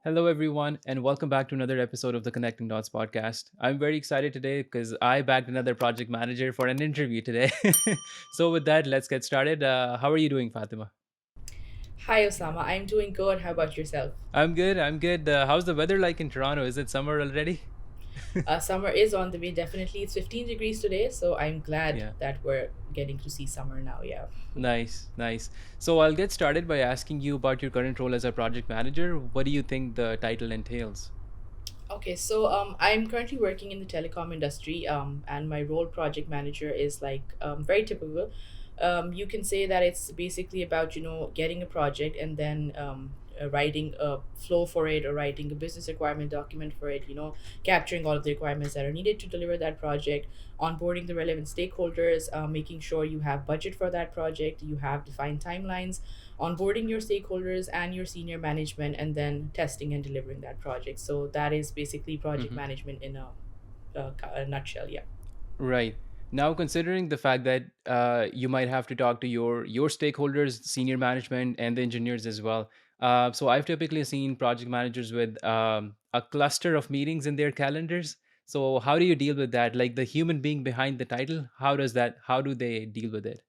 Hello, everyone, and welcome back to another episode of the Connecting Dots podcast. I'm very excited today because I bagged another project manager for an interview today. So, with that, let's get started. How are you doing, Fatima? Hi Osama, I'm doing good. How about yourself? I'm good. I'm good. How's the weather like in Toronto? Is it summer already? Summer is on the way, definitely. It's 15 degrees today, so I'm glad Yeah, that we're getting to see summer now. Yeah. nice, nice. So, I'll get started by asking you about your current role as a project manager. What do you think the title entails? Okay, so I'm currently working in the telecom industry, and my role project manager is like very typical. You can say that it's basically about getting a project and then writing a flow for it or writing a business requirement document for it. Capturing all of the requirements that are needed to deliver that project, onboarding the relevant stakeholders, making sure you have budget for that project, you have defined timelines, onboarding your stakeholders and your senior management, and then testing and delivering that project. So that is basically project Mm-hmm. management in a nutshell. Yeah. Right. Now, considering the fact that you might have to talk to your stakeholders, senior management, and the engineers as well. So I've typically seen project managers with a cluster of meetings in their calendars. So how do you deal with that? Like the human being behind the title, how does that? How do they deal with it?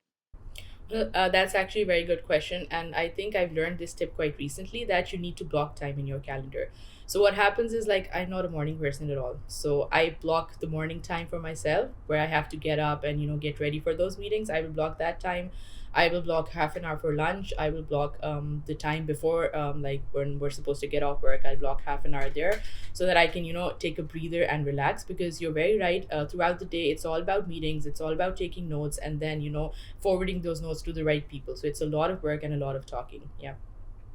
Well, that's actually a very good question. And I think I've learned this tip quite recently that you need to block time in your calendar. So, what happens is like I'm not a morning person at all. So, I block the morning time for myself where I have to get up and, get ready for those meetings. I will block that time. I will block half an hour for lunch. I will block the time before, like when we're supposed to get off work. I'll block half an hour there so that I can, take a breather and relax because you're very right. Throughout the day, it's all about meetings, it's all about taking notes, and then, forwarding those notes to the right people. So it's a lot of work and a lot of talking. Yeah.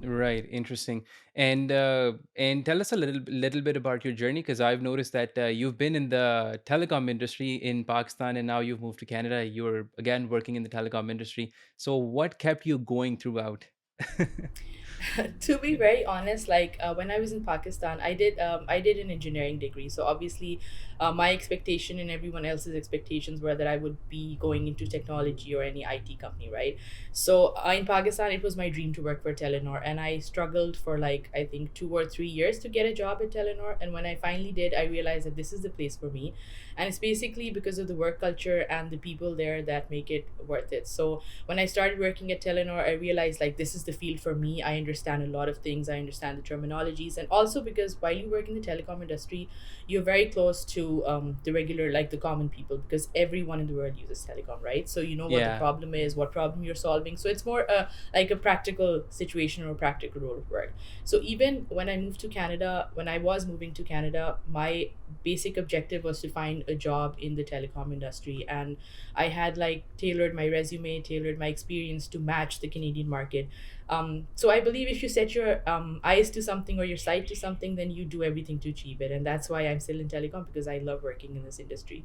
Right, interesting. And tell us a little bit about your journey because I've noticed that you've been in the telecom industry in Pakistan and now you've moved to Canada. You're again working in the telecom industry. So what kept you going throughout? To be very honest, like when I was in Pakistan, I did an engineering degree. So obviously, my expectation and everyone else's expectations were that I would be going into technology or any IT company, right? So in Pakistan, it was my dream to work for Telenor, and I struggled for like I think 2 or 3 years to get a job at Telenor. And when I finally did, I realized that this is the place for me, and it's basically because of the work culture and the people there that make it worth it. So when I started working at Telenor, I realized like this is the field for me. I understand a lot of things. I understand the terminologies, and also because while you work in the telecom industry, you're very close to the regular, like the common people, because everyone in the world uses telecom, right? So you know what the Yeah. problem is, what problem you're solving. So it's more like a practical situation or a practical role of work. So even when I moved to Canada, when I was moving to Canada, my basic objective was to find a job in the telecom industry, and I had like tailored my resume, tailored my experience to match the Canadian market. So I believe if you set your eyes to something or your sight to something, then you do everything to achieve it. And that's why I'm still in telecom, because I love working in this industry.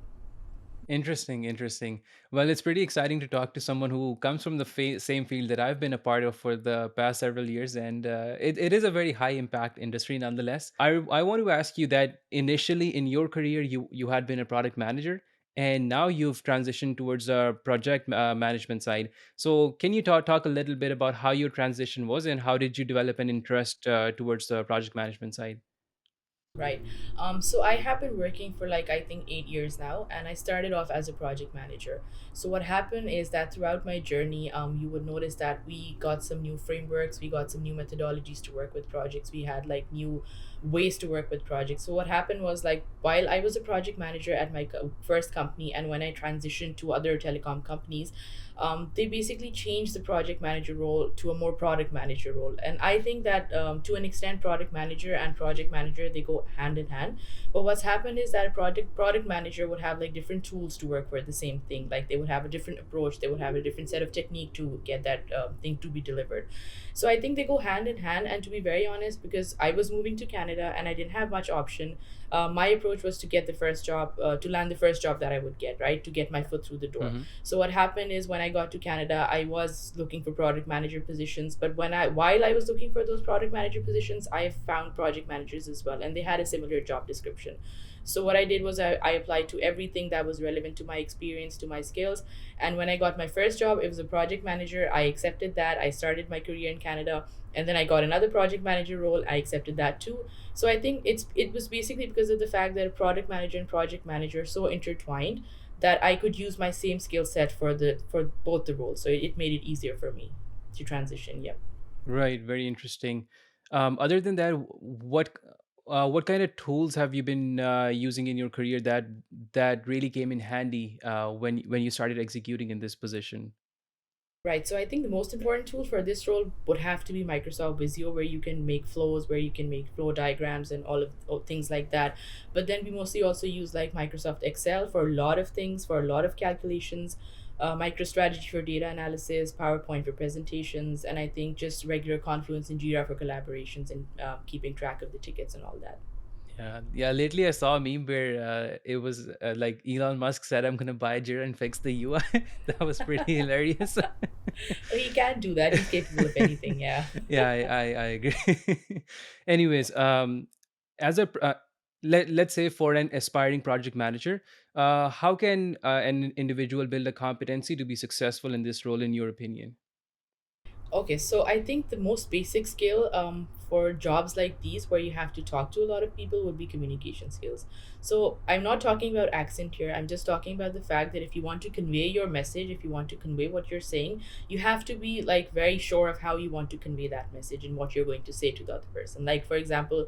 Interesting, interesting. Well, it's pretty exciting to talk to someone who comes from the same field that I've been a part of for the past several years, and it is a very high impact industry nonetheless. I want to ask you that initially in your career, you had been a product manager, and now you've transitioned towards a project management side. So, can you talk a little bit about how your transition was, and how did you develop an interest towards the project management side? Right. So I have been working for like I think 8 years now, and I started off as a project manager. So what happened is that throughout my journey, you would notice that we got some new frameworks, we got some new methodologies to work with projects, we had like new ways to work with projects. So what happened was like while I was a project manager at my first company, and when I transitioned to other telecom companies, they basically changed the project manager role to a more product manager role. And I think that to an extent, product manager and project manager, they go hand in hand. But what's happened is that a product manager would have like different tools to work for the same thing. Like they would have a different approach, they would have a different set of technique to get that thing to be delivered. So I think they go hand in hand. And to be very honest, because I was moving to Canada and I didn't have much option, my approach was to get the first job, to land the first job that I would get, right, to get my foot through the door. Mm-hmm. So what happened is when I got to Canada, I was looking for product manager positions. But while I was looking for those product manager positions, I found project managers as well, and they had a similar job description. So what I did was I applied to everything that was relevant to my experience, to my skills. And when I got my first job, it was a project manager. I accepted that. I started my career in Canada, and then I got another project manager role. I accepted that too. So I think it was basically because of the fact that product manager and project manager are so intertwined that I could use my same skill set for both the roles. So it made it easier for me to transition. Yeah. Right, very interesting. Other than that, what kind of tools have you been using in your career that really came in handy when you started executing in this position? Right. So I think the most important tool for this role would have to be Microsoft Visio, where you can make flows, where you can make flow diagrams and all things like that. But then we mostly also use like Microsoft Excel for a lot of things, for a lot of calculations, MicroStrategy for data analysis, PowerPoint for presentations, and I think just regular Confluence and Jira for collaborations and keeping track of the tickets and all that. Yeah, yeah. Lately, I saw a meme where it was like Elon Musk said, "I'm gonna buy Jira and fix the UI." That was pretty hilarious. He can do that. He's capable of anything. Yeah. Yeah, I agree. Anyways, as a let's say for an aspiring project manager, how can an individual build a competency to be successful in this role, in your opinion? Okay, so I think the most basic skill for jobs like these, where you have to talk to a lot of people, would be communication skills. So I'm not talking about accent here. I'm just talking about the fact that if you want to convey your message, if you want to convey what you're saying, you have to be like very sure of how you want to convey that message and what you're going to say to the other person. Like for example,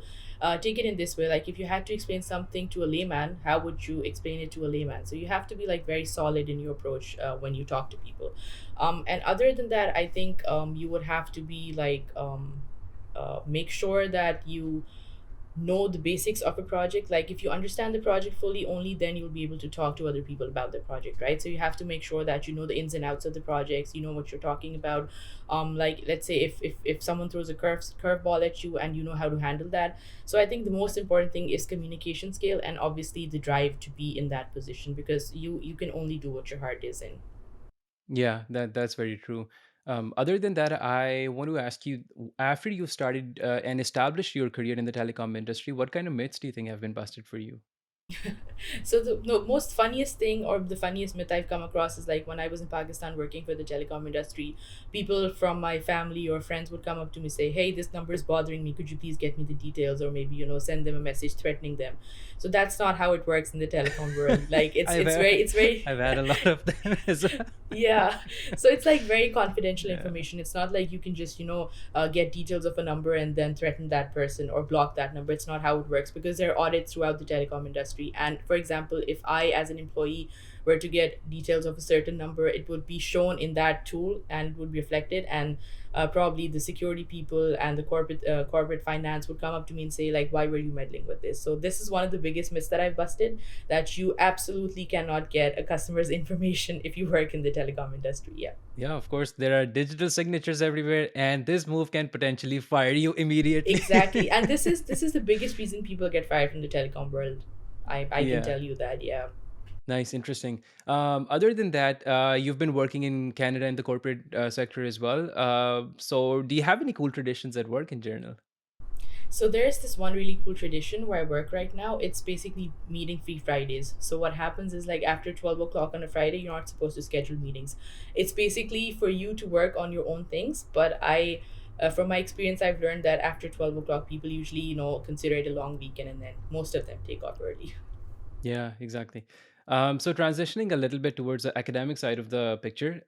take it in this way: like if you had to explain something to a layman, how would you explain it to a layman? So you have to be like very solid in your approach when you talk to people. And other than that, I think you would have to be like make sure that you know the basics of a project. Like if you understand the project fully, only then you'll be able to talk to other people about the project, right? So you have to make sure that you know the ins and outs of the projects, you know what you're talking about. Like let's say if someone throws a curveball at you and you know how to handle that. So I think the most important thing is communication skill, and obviously the drive to be in that position, because you can only do what your heart is in. Yeah, that's very true. Other than that, I want to ask you, after you started and established your career in the telecom industry, what kind of myths do you think have been busted for you? So the no, most funniest thing or the funniest myth I've come across is like when I was in Pakistan working for the telecom industry, people from my family or friends would come up to me say, "Hey, this number is bothering me. Could you please get me the details?" Or maybe send them a message threatening them. So that's not how it works in the telecom world. Like I've it's very I've had a lot of them as well. yeah. So it's like very confidential Yeah. information. It's not like you can just get details of a number and then threaten that person or block that number. It's not how it works, because there are audits throughout the telecom industry. And for example, if I as an employee were to get details of a certain number, it would be shown in that tool and it would be reflected. And probably the security people and the corporate finance would come up to me and say like, why were you meddling with this? So this is one of the biggest myths that I've busted, that you absolutely cannot get a customer's information if you work in the telecom industry. Yeah. Yeah, of course, there are digital signatures everywhere, and this move can potentially fire you immediately. Exactly. And this is the biggest reason people get fired from the telecom world. I can Yeah. tell you that. Yeah. Nice, interesting. Other than that, you've been working in Canada in the corporate sector as well. So, do you have any cool traditions at work in general? So there's this one really cool tradition where I work right now. It's basically meeting free Fridays. So what happens is like after 12 o'clock on a Friday, you're not supposed to schedule meetings. It's basically for you to work on your own things. But from my experience, I've learned that after 12 o'clock, people usually consider it a long weekend, and then most of them take off early. Yeah, exactly. So, transitioning a little bit towards the academic side of the picture,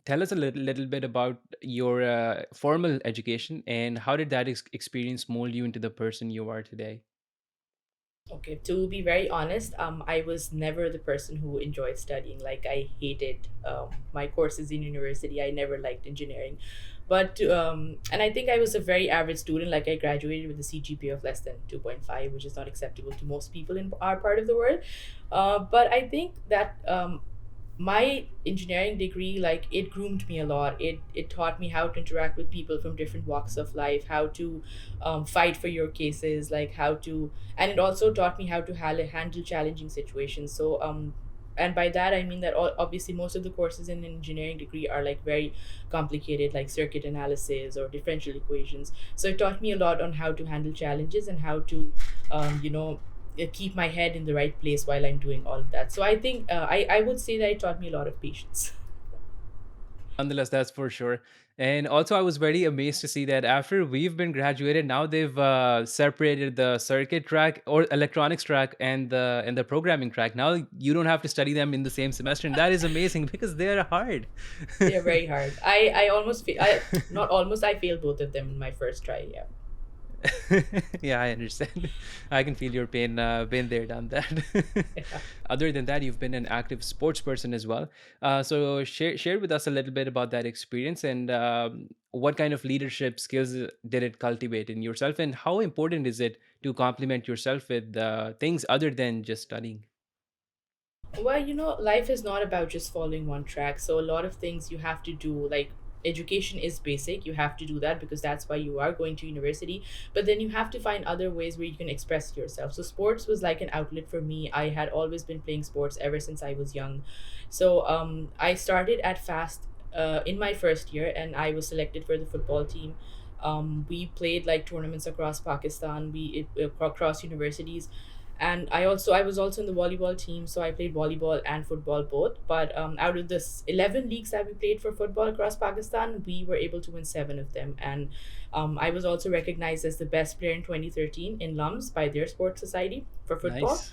tell us a little bit about your formal education and how did that experience mold you into the person you are today? Okay, to be very honest, I was never the person who enjoyed studying. Like I hated my courses in university. I never liked engineering, but and I think I was a very average student. Like I graduated with a CGPA of less than 2.5, which is not acceptable to most people in our part of the world. But I think that my engineering degree, like it groomed me a lot. It taught me how to interact with people from different walks of life, how to fight for your cases, like how to, and it also taught me how to handle challenging situations. So and by that I mean that obviously most of the courses in an engineering degree are like very complicated, like circuit analysis or differential equations. So it taught me a lot on how to handle challenges and how to keep my head in the right place while I'm doing all of that. So I think I would say that it taught me a lot of patience. Nonetheless, that's for sure. And also, I was very amazed to see that after we've been graduated, now they've separated the circuit track or electronics track and the programming track. Now you don't have to study them in the same semester, and that is amazing because they are hard. They're very hard. I almost I not almost I failed both of them in my first try. Yeah. Yeah, I understand. I can feel your pain. Been there, done that. Yeah. Other than that, you've been an active sports person as well. So share with us a little bit about that experience and what kind of leadership skills did it cultivate in yourself, and how important is it to complement yourself with things other than just studying? Well, life is not about just following one track. So a lot of things you have to do, like education is basic. You have to do that because that's why you are going to university. But then you have to find other ways where you can express yourself. So sports was like an outlet for me. I had always been playing sports ever since I was young. So I started at fast in my first year, and I was selected for the football team. We played like tournaments across Pakistan. Across universities, and I was also in the volleyball team, so I played volleyball and football both. But out of this 11 leagues that we played for football across Pakistan, we were able to win 7 of them. And I was also recognized as the best player in 2013 in LUMS by their sports society for football. Nice.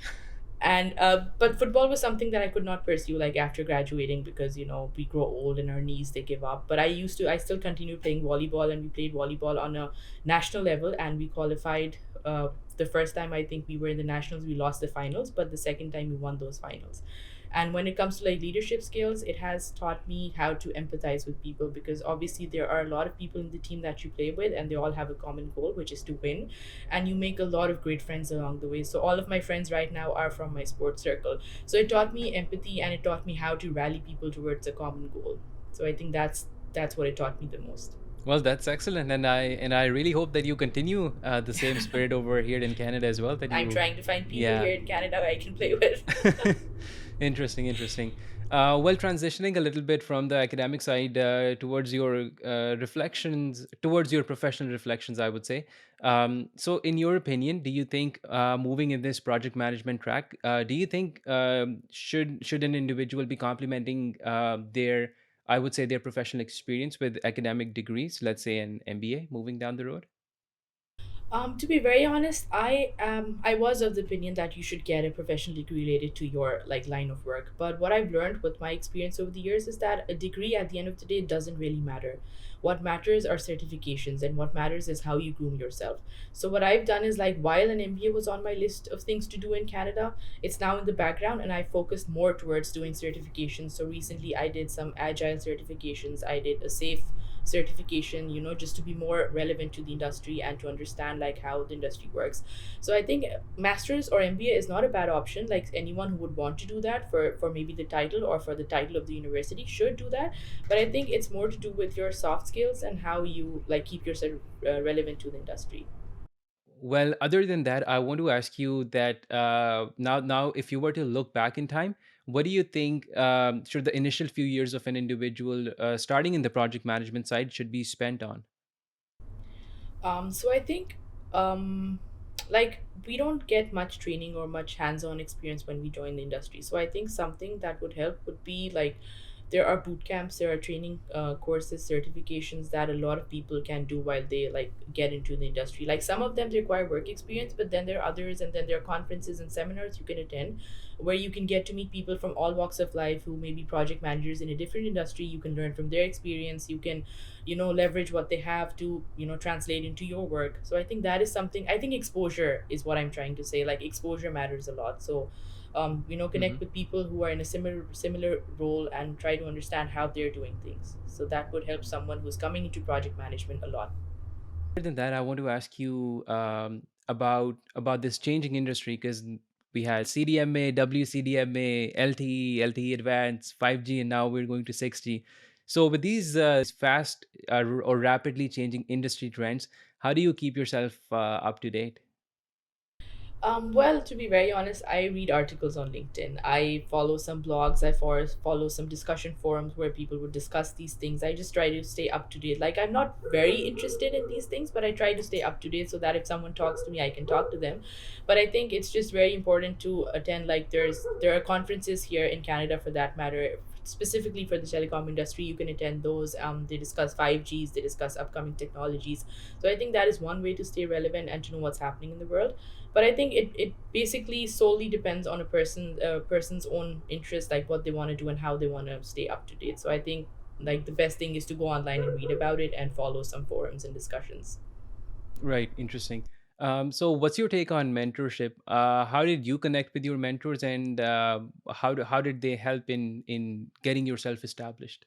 And but football was something that I could not pursue like after graduating, because we grow old and our knees, they give up. But I still continued playing volleyball, and we played volleyball on a national level, and we qualified. The first time I think we were in the nationals, we lost the finals, but the second time we won those finals. And when it comes to like leadership skills, it has taught me how to empathize with people, because obviously there are a lot of people in the team that you play with, and they all have a common goal, which is to win. And you make a lot of great friends along the way. So all of my friends right now are from my sports circle. So it taught me empathy, and it taught me how to rally people towards a common goal. So I think that's what it taught me the most. Well, that's excellent, and I really hope that you continue the same spirit over here in Canada as well. That I'm you, trying to find people yeah. here in Canada I can play with. Interesting, interesting. Well, transitioning a little bit from the academic side towards your reflections, towards your professional reflections, I would say. So, in your opinion, do you think moving in this project management track, do you think should an individual be complementing their, I would say, their professional experience with academic degrees, let's say an MBA, moving down the road? To be very honest, I was of the opinion that you should get a professional degree related to your like line of work. But what I've learned with my experience over the years is that a degree at the end of the day doesn't really matter. What matters are certifications, and what matters is how you groom yourself. So what I've done is, like, while an MBA was on my list of things to do in Canada, it's now in the background, and I focused more towards doing certifications. So recently I did some agile certifications. I did a safe certification, just to be more relevant to the industry and to understand like how the industry works. So I think masters or MBA is not a bad option. Like, anyone who would want to do that for maybe the title or for the title of the university should do that. But I think it's more to do with your soft skills and how you like keep yourself relevant to the industry. Well, other than that, I want to ask you that now, if you were to look back in time, what do you think should the initial few years of an individual starting in the project management side should be spent on? So I think, um, like, we don't get much training or much hands-on experience when we join the industry. So I think something that would help would be like, there are boot camps, there are training courses, certifications that a lot of people can do while they like get into the industry. Like, some of them require work experience, but then there are others, and then there are conferences and seminars you can attend where you can get to meet people from all walks of life who may be project managers in a different industry. You can learn from their experience. You can leverage what they have to translate into your work. So I think that is something. I think exposure is what I'm trying to say. Like, exposure matters a lot. So connect Hmm. with people who are in a similar role and try to understand how they're doing things. So that would help someone who's coming into project management a lot. Other than that, I want to ask you about this changing industry because we had CDMA, WCDMA, LTE, LTE Advanced, 5G, and now we're going to 6G. So, with these fast or rapidly changing industry trends, how do you keep yourself up to date? Well, to be very honest, I read articles on LinkedIn. I follow some blogs. I follow some discussion forums where people would discuss these things. I just try to stay up to date. Like, I'm not very interested in these things, but I try to stay up to date so that if someone talks to me, I can talk to them. But I think it's just very important to attend. Like, there are conferences here in Canada, for that matter, specifically for the telecom industry. You can attend those. They discuss 5Gs. They discuss upcoming technologies. So I think that is one way to stay relevant and to know what's happening in the world. But I think it basically solely depends on a person's own interest, like what they want to do and how they want to stay up to date. So I think like the best thing is to go online and read about it and follow some forums and discussions. Right, interesting. So, what's your take on mentorship? How did you connect with your mentors, and how did they help in getting yourself established?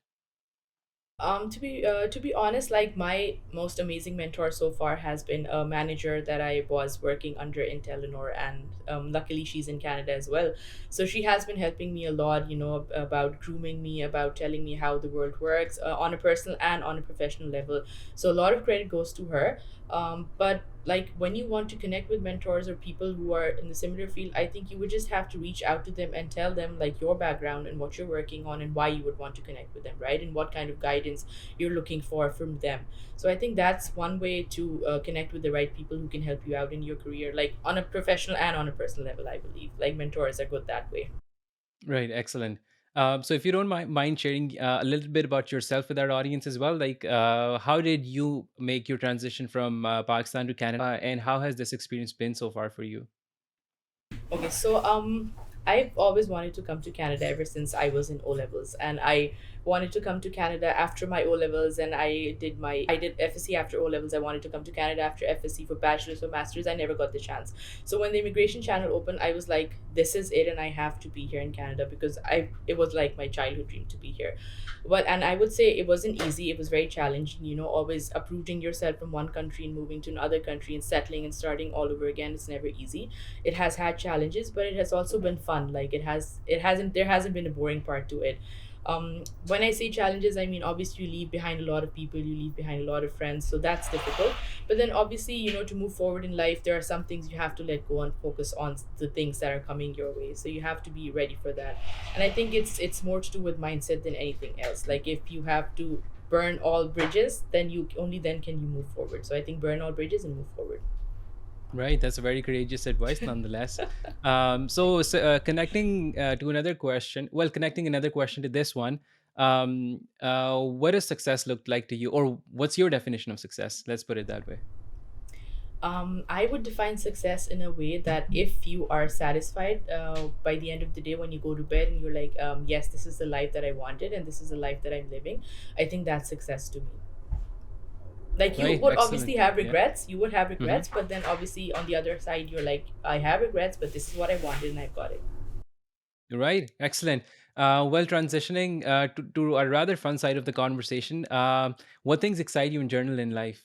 To be honest, like my most amazing mentor so far has been a manager that I was working under in Telenor, and luckily she's in Canada as well. So she has been helping me a lot, about grooming me, about telling me how the world works, on a personal and on a professional level. So a lot of credit goes to her. But like when you want to connect with mentors or people who are in the similar field, I think you would just have to reach out to them and tell them like your background and what you're working on and why you would want to connect with them, right? And what kind of guidance you're looking for from them. So I think that's one way to connect with the right people who can help you out in your career, like on a professional and on a personal level. I believe like mentors are good that way. Right, excellent. So, if you don't mind sharing a little bit about yourself with our audience as well, like how did you make your transition from Pakistan to Canada, and how has this experience been so far for you? Okay, so I've always wanted to come to Canada ever since I was in O levels, and I wanted to come to Canada after my O levels, and I did FSC after O levels. I wanted to come to Canada after FSC for bachelor's or masters. I never got the chance. So when the immigration channel opened, I was like, this is it, and I have to be here in Canada because I it was like my childhood dream to be here. But and I would say it wasn't easy. It was very challenging. Always uprooting yourself from one country and moving to another country and settling and starting all over again. It's never easy. It has had challenges, but it has also been fun. Like it hasn't there hasn't been a boring part to it. When I say challenges, I mean obviously you leave behind a lot of people, you leave behind a lot of friends, so that's difficult. But then obviously, to move forward in life, there are some things you have to let go and focus on the things that are coming your way. So you have to be ready for that. And I think it's more to do with mindset than anything else. Like if you have to burn all bridges, then you only then can you move forward. So I think burn all bridges and move forward. Right, that's a very courageous advice, nonetheless. Connecting to another question, well, connecting another question to this one, what does success look like to you, or what's your definition of success? Let's put it that way. I would define success in a way that if you are satisfied by the end of the day when you go to bed and you're like, yes, this is the life that I wanted and this is the life that I'm living, I think that's success to me. Like you Right, would excellent. obviously have Yeah. regrets, you would have Hmm. regrets, but then obviously on the other side, you're like, I have regrets, but this is what I wanted and I've got it. Right, excellent. Well, transitioning to a rather fun side of the conversation, what things excite you in general in life?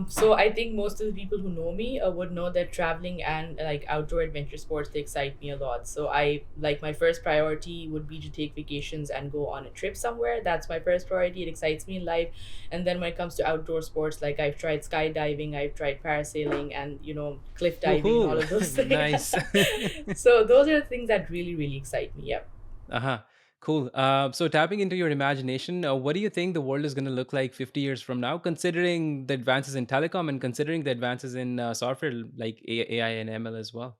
So I think most of the people who know me would know that traveling and like outdoor adventure sports, they excite me a lot. So I like my first priority would be to take vacations and go on a trip somewhere. That's my first priority. It excites me in life. And then when it comes to outdoor sports, like I've tried skydiving, I've tried parasailing, and cliff diving, all Woohoo! of those things. Nice. So those are the things that really really excite me. Yeah. Uh-huh. Cool. So tapping into your imagination, what do you think the world is going to look like 50 years from now, considering the advances in telecom and considering the advances in software like AI and ML as well?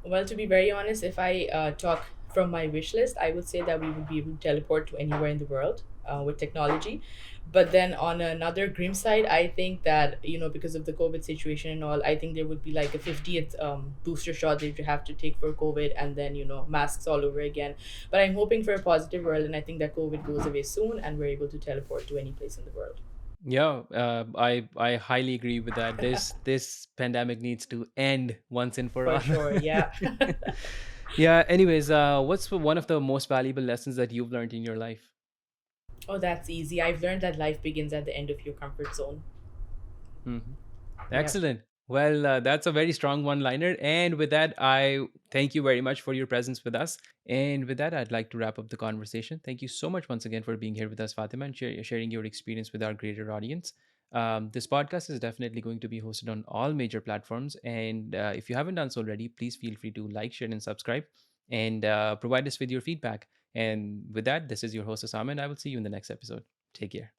Well, to be very honest, if I talk from my wish list, I would say that we would be able to teleport to anywhere in the world with technology. But then on another grim side, I think that, because of the COVID situation and all, I think there would be like a 50th booster shot that you have to take for COVID and then, masks all over again. But I'm hoping for a positive world, and I think that COVID goes away soon and we're able to teleport to any place in the world. Yeah, I highly agree with that. This pandemic needs to end once and for For all. sure, yeah. Yeah. Anyways, what's one of the most valuable lessons that you've learned in your life? Oh, that's easy. I've learned that life begins at the end of your comfort zone. Mhm. Yeah. Excellent. Well, that's a very strong one liner. And with that, I thank you very much for your presence with us. And with that, I'd like to wrap up the conversation. Thank you so much once again for being here with us, Fatima, and sharing your experience with our greater audience. This podcast is definitely going to be hosted on all major platforms. And if you haven't done so already, please feel free to like, share, and subscribe, and provide us with your feedback. And with that, this is your host, Osama, and I will see you in the next episode. Take care.